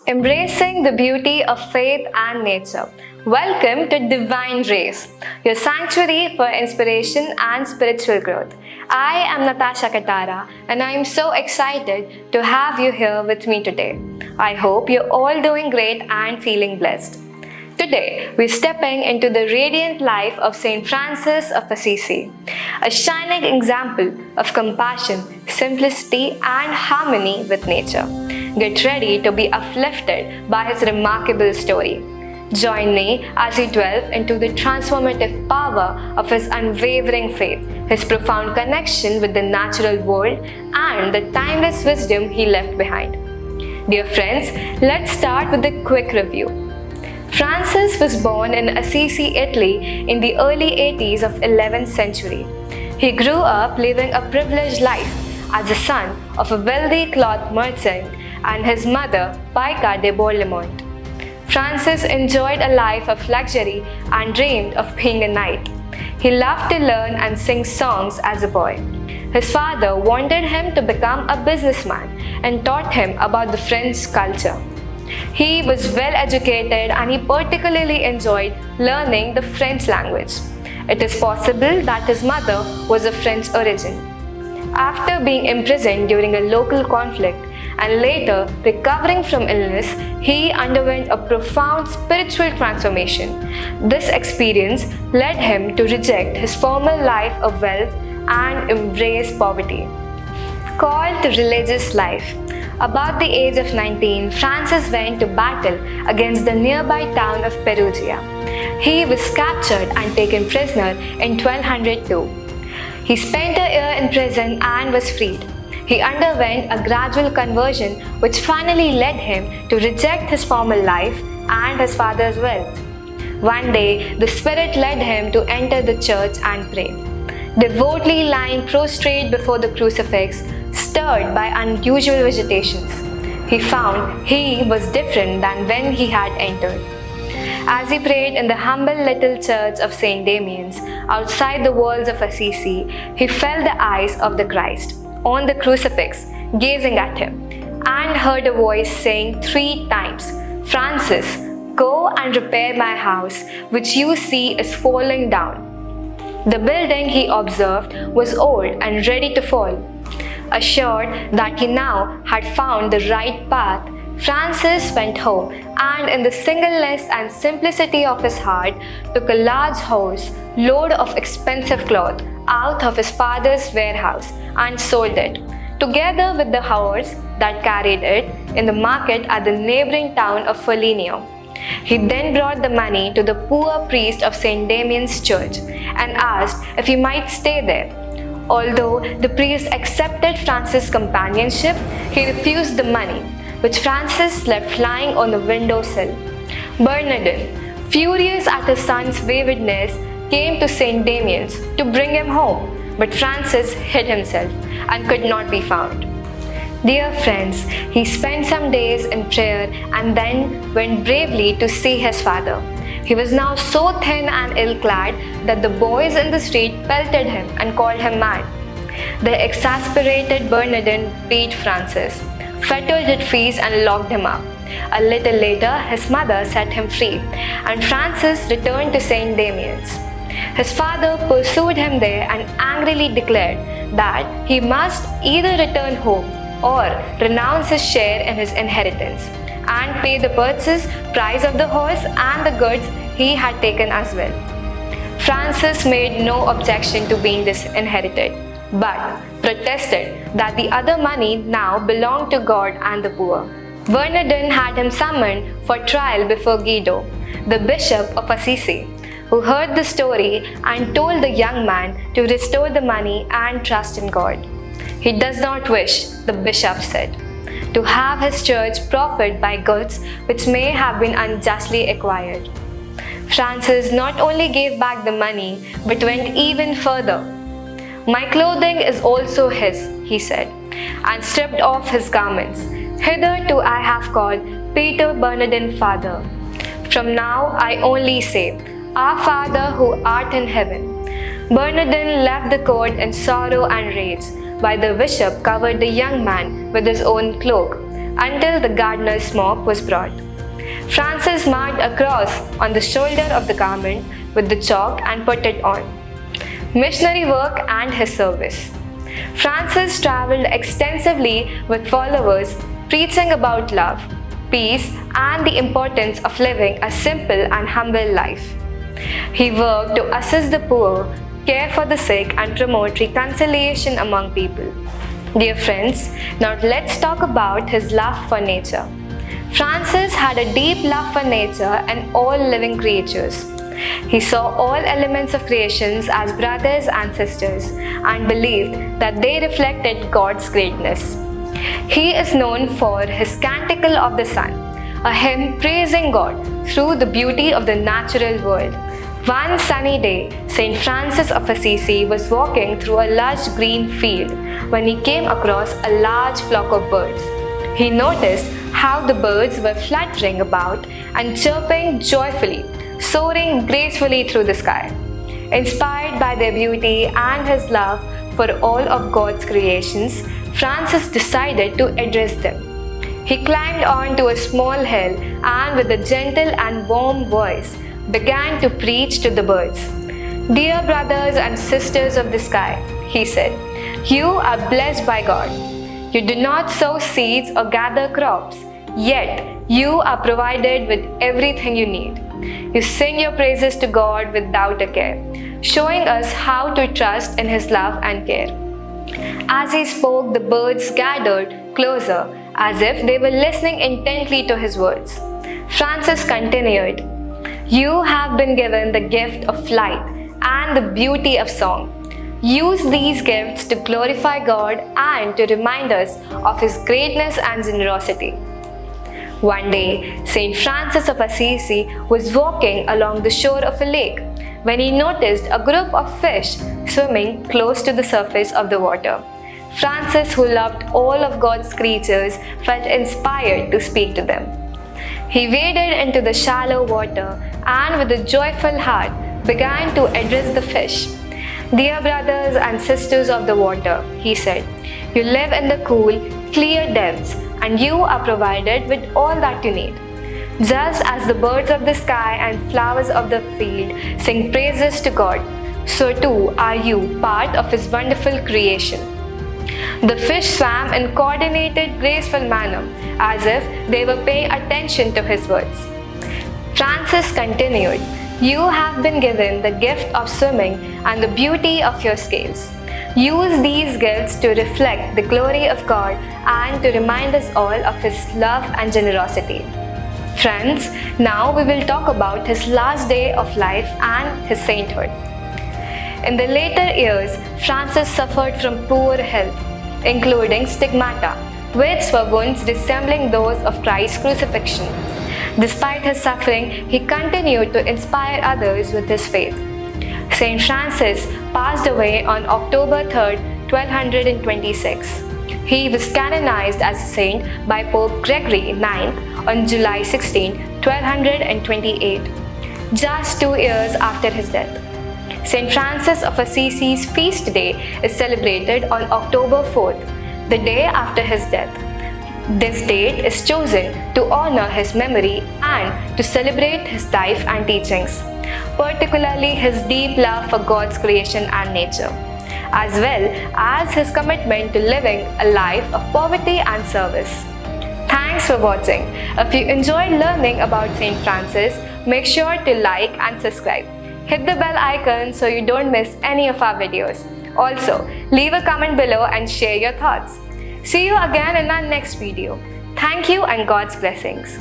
Embracing the beauty of faith and nature. Welcome to Divine Rays, your sanctuary for inspiration and spiritual growth. I am Natasha Katara and I am so excited to have you here with me today. I hope you're all doing great and feeling blessed. Today, we're stepping into the radiant life of St. Francis of Assisi, a shining example of compassion, simplicity, and harmony with nature. Get ready to be uplifted by his remarkable story. Join me as we delve into the transformative power of his unwavering faith, his profound connection with the natural world, and the timeless wisdom he left behind. Dear friends, let's start with a quick review. Francis was born in Assisi, Italy in the early 80s of 11th century. He grew up living a privileged life as the son of a wealthy cloth merchant and his mother, 𝗰𝗍𝗵𝗆. Francis enjoyed a life of luxury and dreamed of being a knight. He loved to learn and sing songs as a boy. His father wanted him to become a businessman and taught him about the French culture. He was well educated and he particularly enjoyed learning the French language. It is possible that his mother was of French origin. After being imprisoned during a local conflict and later recovering from illness, he underwent a profound spiritual transformation. This experience led him to reject his former life of wealth and embrace poverty. Called to religious life. About the age of 19, Francis went to battle against the nearby town of Perugia. He was captured and taken prisoner in 1202. He spent a year in prison and was freed. He underwent a gradual conversion which finally led him to reject his former life and his father's wealth. One day, the Spirit led him to enter the church and pray. Devoutly lying prostrate before the crucifix, stirred by unusual visitations, he found he was different than when he had entered. As he prayed in the humble little church of St. Damian's outside the walls of Assisi, he felt the eyes of the Christ on the crucifix gazing at him and heard a voice saying 3 times, "Francis, go and repair my house, which you see is falling down." The building, he observed, was old and ready to fall. Assured that he now had found the right path, Francis went home and in the singleness and simplicity of his heart took a large horse load of expensive cloth out of his father's warehouse and sold it, together with the horse that carried it, in the market at the neighboring town of Foligno. He then brought the money to the poor priest of St. Damian's church and asked if he might stay there. Although the priest accepted Francis' companionship, he refused the money, which Francis left lying on the windowsill. Bernardin, furious at his son's waywardness, came to St. Damian's to bring him home, but Francis hid himself and could not be found. Dear friends, he spent some days in prayer and then went bravely to see his father. He was now so thin and ill-clad that the boys in the street pelted him and called him mad. The exasperated Bernardin beat Francis, fettered his feet and locked him up. A little later, his mother set him free, and Francis returned to St. Damian's. His father pursued him there and angrily declared that he must either return home or renounce his share in his inheritance and pay the purchase price of the horse and the goods he had taken as well. Francis made no objection to being disinherited, but protested that the other money now belonged to God and the poor. Bernardin had him summoned for trial before Guido, the bishop of Asisi, who heard the story and told the young man to restore the money and trust in God. He does not wish, the bishop said, to have his church profit by goods which may have been unjustly acquired. Francis not only gave back the money, but went even further. "My clothing is also his," he said, and stripped off his garments. "Hitherto I have called Peter Bernardin Father. From now I only say, Our Father who art in heaven." Bernardin left the court in sorrow and rage, while the bishop covered the young man with his own cloak until the gardener's smock was brought. Francis marked a cross on the shoulder of the garment with the chalk and put it on. Missionary work and his service. Francis traveled extensively with followers, preaching about love, peace, and the importance of living a simple and humble life. He worked to assist the poor, care for the sick, and promote reconciliation among people. Dear friends, now let's talk about his love for nature. Francis had a deep love for nature and all living creatures. He saw all elements of creations as brothers and sisters and believed that they reflected God's greatness. He is known for his Canticle of the Sun, a hymn praising God through the beauty of the natural world. One sunny day, St. Francis of Assisi was walking through a lush green field when he came across a large flock of birds. He noticed how the birds were fluttering about and chirping joyfully, soaring gracefully through the sky. Inspired by their beauty and his love for all of God's creations, Francis decided to address them. He climbed onto a small hill and with a gentle and warm voice began to preach to the birds. Dear brothers and sisters of the sky, he said, you are blessed by God. You do not sow seeds or gather crops, yet you are provided with everything you need. You sing your praises to God without a care, showing us how to trust in His love and care. As he spoke, the birds gathered closer as if they were listening intently to his words. Francis continued, you have been given the gift of flight and the beauty of song. Use these gifts to glorify God and to remind us of His greatness and generosity. One day, St. Francis of Assisi was walking along the shore of a lake when he noticed a group of fish swimming close to the surface of the water. Francis, who loved all of God's creatures, felt inspired to speak to them. He waded into the shallow water and with a joyful heart began to address the fish. Dear brothers and sisters of the water, he said, you live in the cool, clear depths and you are provided with all that you need. Just as the birds of the sky and flowers of the field sing praises to God, so too are you part of His wonderful creation. The fish swam in coordinated, graceful manner, as if they were paying attention to his words. Francis continued, you have been given the gift of swimming and the beauty of your scales. Use these gifts to reflect the glory of God and to remind us all of His love and generosity. Friends, now we will talk about his last day of life and his sainthood. In the later years, Francis suffered from poor health, including stigmata, which were wounds resembling those of Christ's crucifixion. Despite his suffering, he continued to inspire others with his faith. St. Francis passed away on October 3, 1226. He was canonized as a saint by Pope Gregory IX on July 16, 1228, just 2 years after his death. St. Francis of Assisi's feast day is celebrated on October 4th, the day after his death. This date is chosen to honor his memory and to celebrate his life and teachings, particularly his deep love for God's creation and nature, as well as his commitment to living a life of poverty and service. Thanks for watching. If you enjoyed learning about St. Francis, make sure to like and subscribe. Hit the bell icon so you don't miss any of our videos. Also, leave a comment below and share your thoughts. See you again in our next video. Thank you and God's blessings.